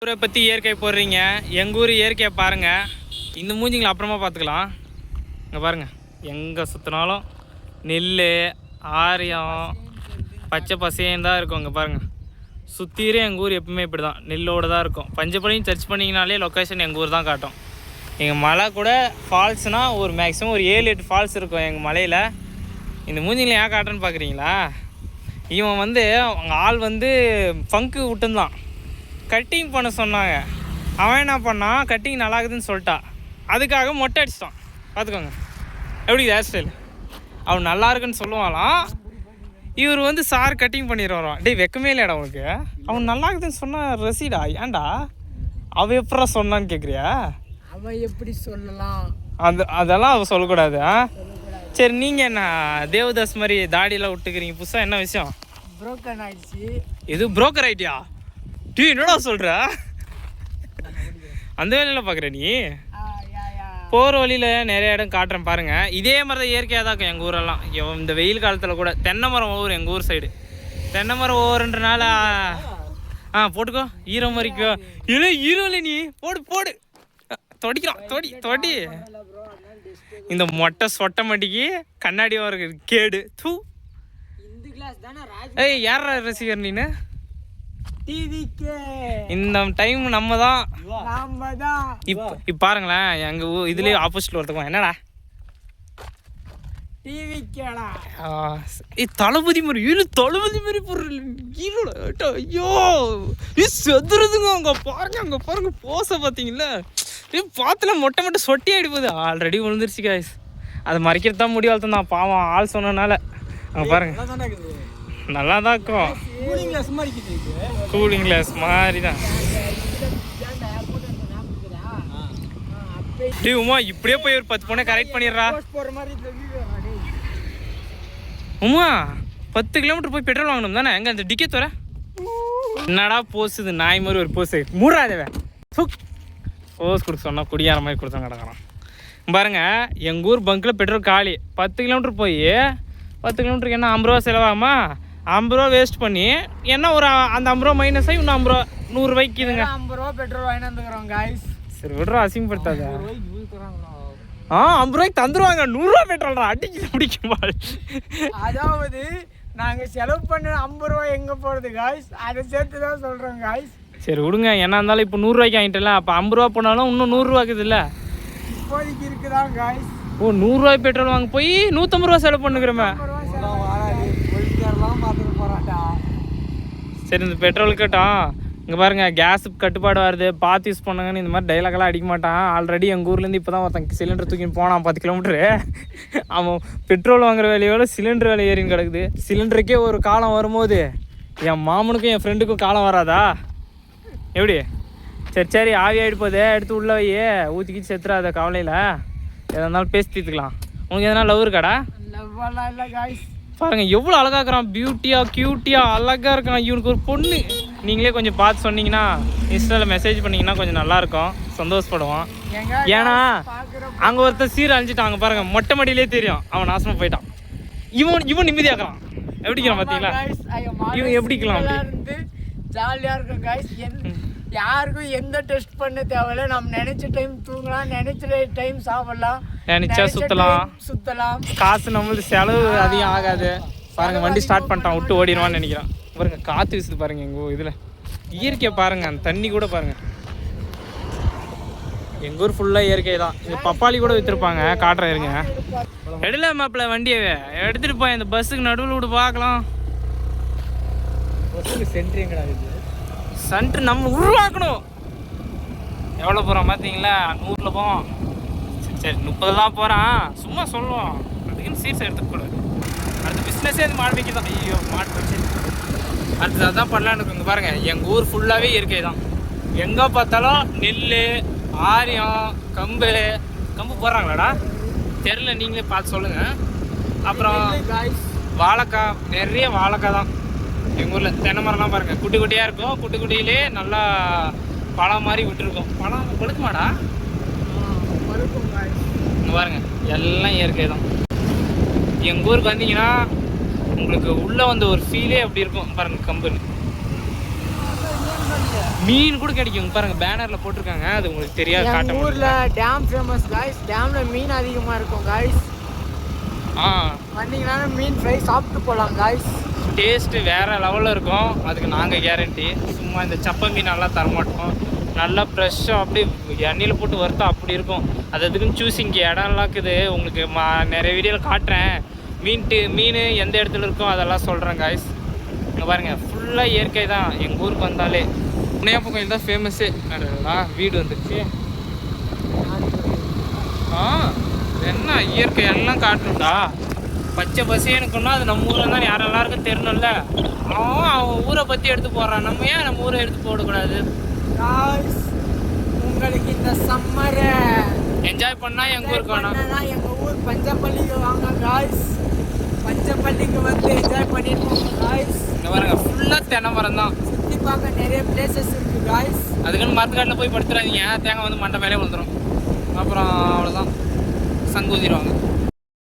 ஊரை பற்றி இயற்கை போடுறீங்க, எங்கள் ஊர் இயற்கையை பாருங்கள். இந்த மூஞ்சிங்களை அப்புறமா பார்த்துக்கலாம். இங்கே பாருங்கள், எங்கே சுற்றினாலும் நெல், ஆரியம், பச்சை பசையும் தான் இருக்கும். இங்கே பாருங்கள், சுற்றியே எங்கள் ஊர் எப்பவுமே இப்படி தான், நெல்லோடு தான் இருக்கும். பஞ்சப்பள்ளியும் சர்ச் பண்ணிங்கனாலே லொக்கேஷன் எங்கள் ஊர் தான் காட்டும். எங்கள் மலை கூட ஃபால்ஸ்னால் ஒரு மேக்ஸிமம் ஒரு 7-8 ஃபால்ஸ் இருக்கும் எங்கள் மலையில். இந்த மூஞ்சிங்களை ஏன் காட்டுறேன்னு பார்க்குறீங்களா? இவன் அவங்க ஆள் ஃபங்கு விட்டுருந்தான், கட்டிங் பண்ண சொன்னாங்க. அவன் என்ன பண்ணான், கட்டிங் நல்லா இருக்குதுன்னு சொல்லிட்டான், அதுக்காக மொட்டை அடிச்சிட்டான். பார்த்துக்கோங்க எப்படி ஹேர் ஸ்டைல். அவன் நல்லா இருக்குன்னு சொல்லுவாளாம், இவர் சார் கட்டிங் பண்ணிடுவாரான். டேய் வெக்கமே இல்லையாடா அவனுக்கு? அவன் நல்லா இருக்குதுன்னு சொன்னா ரசிடா, ஏன்டா அவன் எப்படா சொன்னான்னு கேட்குறியா? அவன் எப்படி சொல்லலாம்? அதெல்லாம் அவன் சொல்லக்கூடாது. சரி, நீங்கள் என்ன தேவதாஸ் மாதிரி தாடியெல்லாம் விட்டுக்கிறீங்க புதுசாக, என்ன விஷயம்? புரோக்கர் ஆயிடுச்சு. இது புரோக்கர் ஆயிட்டியா? டீ என்னடா சொல்கிற? அந்த வேலையில் பார்க்குற நீ? போகிற வழியில் நிறைய இடம் காட்டுறேன் பாருங்கள். இதே மாதிரி தான் இயற்கையாக தான் இருக்கும் எங்கள் ஊரெல்லாம். இந்த வெயில் காலத்தில் கூட தென்னை மரம் ஓவர், எங்கள் ஊர் சைடு தென்னை மரம் ஓவருன்றனால போட்டுக்கோ, ஈரம் வரைக்கும். இல்லை ஈரம் இல்லை, நீ போடு தொடிக்கலாம், தொடி. இந்த மொட்டை சொட்டை மாட்டிக்கு கண்ணாடி வர கேடு தூ. ஏய் யார் ரசிகர் நீனு? இந்த டைம் நம்ம தான். இப்போ பாருங்களேன், எங்கள் ஊர் இதுலேயே ஆப்போசிட்டில் ஒருத்தவங்க என்னடா தளபதி மாதிரி பொருள். ஐயோ செதுறதுங்க. அங்கே பாருங்க போச பார்த்தீங்களா? பார்த்துல மொட்டை சொட்டி அடிப்போது. ஆல்ரெடி விழுந்துருச்சு காய்ஸ். அதை மறைக்கிறது தான் முடிவு தான், பாவம் ஆள் சொன்னனால. அங்கே பாருங்க, நல்லா தான் இருக்கும். கூலிங் கிளாஸ் மாதிரி தான். உமா இப்படியே போய் ஒரு 10 பொண்ணை கரெக்ட் பண்ணிடுறா. உமா 10 கிலோமீட்டர் போய் பெட்ரோல் வாங்கணும் தானே? எங்க அந்த டிக்கெட் வர என்னடா போசுது நாய் மாதிரி ஒரு போஸ். மூடாதவே போஸ் கொடுக்க சொன்னா குடியார மாதிரி கொடுத்தா கிடக்குறான். பாருங்க, எங்கள் ஊர் பங்க்கில் பெட்ரோல் காலி. 10 கிலோமீட்டர் போய் 10 கிலோமீட்டருக்கு என்ன 50 ரூபா செலவாகுமா? 50 ரூபா வேஸ்ட் பண்ணி என்ன ஒரு அந்த 50 ரூபா மைனஸ் ஆகி இன்னும் 50 ரூபா 100 ரூபாய்க்கு இதுங்க. 50 ரூபா பெட்ரோல் வாங்கி வந்துக்கிறோம் காய்ஸ். சரி விடுறா, அசிங்கப்படுத்தாத. 50 ரூபாய்க்கு தந்துருவாங்க. 100 ரூபா பெட்ரோல்டா பிடிக்குமா? அதாவது நாங்கள் செலவு பண்ண 50 ரூபா எங்கே போகிறது காய்ஸ், அதை சேர்த்து தான் சொல்கிறோம் காய்ஸ். சரி விடுங்க, என்ன இருந்தாலும் இப்போ 100 ரூபாய்க்கு வாங்கிட்டல, அப்போ 50 ரூபா போனாலும் இன்னும் 100 ரூபா இருக்குது இல்லை? இப்போதைக்கு இருக்குதான் காய்ஸ். ஓ 100 ரூபாய் பெட்ரோல் வாங்க போய் 150 ரூபா செலவு பண்ணுக்கிறோமே. சரி, இந்த பெட்ரோல் கட்டும். இங்கே பாருங்கள், கேஸுக்கு கட்டுப்பாடு வருது, பார்த்து யூஸ் பண்ணுங்கன்னு இந்த மாதிரி டைலாக்லாம் அடிக்க மாட்டான். ஆல்ரெடி எங்கள் ஊர்லேருந்து இப்போ தான் ஒருத்தன் சிலிண்டர் தூக்கின்னு போனான் 10 கிலோமீட்டரு. அவன் பெட்ரோல் வாங்குற வேலையோட சிலிண்டர் வேலை ஏறின்னு கிடக்குது. சிலிண்டருக்கே ஒரு காலம் வரும்போது என் மாமனுக்கும் என் ஃப்ரெண்டுக்கும் காலம் வராதா? எப்படி? சரி ஆவி ஆகிட்டு போதே, எடுத்து உள்ளே வையே, ஊற்றிக்கிட்டு செத்துறாத கவலையில். எதாக இருந்தாலும் பேசி தீர்த்துக்கலாம். உனக்கு எதனா லவ் இருக்காடா? பாருங்கள் எவ்வளோ அழகாக இருக்கிறான், க்யூட்டியாக அழகாக இருக்கான். இவனுக்கு ஒரு பொண்ணு. நீங்களே கொஞ்சம் பார்த்து சொன்னீங்கன்னா, இன்ஸ்டாவில் மெசேஜ் பண்ணிங்கன்னா கொஞ்சம் நல்லாயிருக்கும், சந்தோஷப்படுவான். ஏன்னா அங்கே ஒருத்தர் சீர் அழிஞ்சிட்டான். அங்கே பாருங்கள், மொட்டை மடியிலே தெரியும் அவன் நாசமாக போயிட்டான். இவன் நிம்மதியாக்கலாம். எப்படிக்கலாம் பார்த்தீங்களா? இவன் எப்படிக்கலாம் அப்படி ஜாலியாக இருக்கும் காய்ஸ். யாருக்கும் எந்த டெஸ்ட் பண்ண தேவையில்ல. நம்ம நினைச்ச டைம் தூங்கலாம், நினைச்ச டைம் சாப்பிடலாம், நினைச்சா சுத்தலாம். காசு நம்மளுக்கு செலவு அதிகம் ஆகாது. பாருங்க, வண்டி ஸ்டார்ட் பண்ணிட்டான், விட்டு ஓடிடுவான்னு நினைக்கிறான். பாருங்க காற்று வீசுது பாருங்க. எங்கள் இதில் இயற்கையை பாருங்க, அந்த தண்ணி கூட பாருங்க. எங்கள் ஊர் ஃபுல்லாக இயற்கை தான். இந்த பப்பாளி கூட விற்றுருப்பாங்க, காட்டுறேன் இருங்க. எடுல மாப்பிள்ள வண்டியை எடுத்துகிட்டு போய் இந்த பஸ்ஸுக்கு நடுவில் விட்டு பார்க்கலாம். சென்ட்ரு நம்ம உருவாக்கணும். எவ்வளோ போகிறோம் பார்த்தீங்களா? 100ல் போவோம். சரி 30 தான் போகிறான், சும்மா சொல்லுவோம். அதுக்குன்னு சீட்ஸ் எடுத்துக்கூடாது. அடுத்த பிஸ்னஸே அது மாடு வைக்க தான். ஐயோ மாடு வச்சு அடுத்தது அதான் பண்ணலான்னு இருக்கு. இங்கே பாருங்கள், எங்கள் ஊர் ஃபுல்லாகவே இயற்கை தான். எங்கே பார்த்தாலும் நெல், ஆரியம், கம்பு போடுறாங்களாடா தெரியல, நீங்களே பார்த்து சொல்லுங்கள். அப்புறம் வாழைக்காய், நிறைய வாழைக்காய் தான் எங்கள் ஊரில். தென்னை மரம்லாம் பாருங்கள், குட்டி குட்டியாக இருக்கும். குட்டி குட்டியிலே நல்லா பழம் மாதிரி விட்டுருக்கோம். பழம் பழுக்குமாடா? இங்கே பாருங்கள், எல்லாம் இயற்கை தான். எங்கள் ஊருக்கு வந்தீங்கன்னா உங்களுக்கு உள்ளே வந்து ஒரு ஃபீலே அப்படி இருக்கும் பாருங்கள். கம்பெனி மீன் கூட கிடைக்கும். இங்க பாருங்க பேனரில் போட்டிருக்காங்க, அது உங்களுக்கு தெரியாது, காட்ட எங்கள் ஊரில் டேம் ஃபேமஸ் காய்ஸ். டேமில் மீன் அதிகமாக இருக்கும் காய்ஸ். வந்தீங்கன்னா மீன் ஃப்ரை சாப்பிட்டு போகலாம் காய்ஸ். டேஸ்ட்டு வேறு லெவலில் இருக்கும், அதுக்கு நாங்கள் கேரண்டி. சும்மா இந்த சப்பை மீனெல்லாம் தரமாட்டோம், நல்லா ஃப்ரெஷ்ஷாக அப்படியே எண்ணெயில் போட்டு வறுத்தா அப்படி இருக்கும். அது அதுக்குன்னு சூஸிங்க இடம்லாம் இருக்குது, உங்களுக்கு நிறைய வீடியோவில் காட்டுறேன். மீன் எந்த இடத்துல இருக்கோ அதெல்லாம் சொல்கிறேன் காய்ஸ். இங்கே பாருங்கள் ஃபுல்லாக இயற்கை தான். எங்கள் ஊருக்கு வந்தாலே முனையப்ப கோயில் தான் ஃபேமஸ்ஸே. வீடு வந்துருச்சு. என்ன இயற்கை எல்லாம் காட்டணும்டா, பச்சை பசேனுக்குன்னா அது நம்ம ஊரில் தான் யார் எல்லாருக்கும் தெரியணும்ல. அவன் ஊரை பற்றி எடுத்து போடுறான், நம்ம ஏன் நம்ம ஊரை எடுத்து போடக்கூடாது? உங்களுக்கு இந்த சம்மரை என்ஜாய் பண்ணால் எங்கள் ஊருக்கு வேணாம். எங்கள் ஊர் பஞ்சப்பள்ளிக்கு வாங்க காய்ஸ். பஞ்சப்பள்ளிக்கு வந்து என்ஜாய் பண்ணிட்டு போங்க காய்ஸ். இங்கே பாருங்க ஃபுல்லாக தென்னை மரம் தான். சுற்றி பார்க்க நிறைய பிளேசஸ் இருக்குது காய்ஸ். அதுக்குன்னு மரத்துக்காட்டில் போய் படுத்துறாதீங்க, தேங்காய் வந்து மண்டை மேலே விழுந்துடும், அப்புறம் அவ்வளோதான் சங்கு ஊதிடுவாங்க.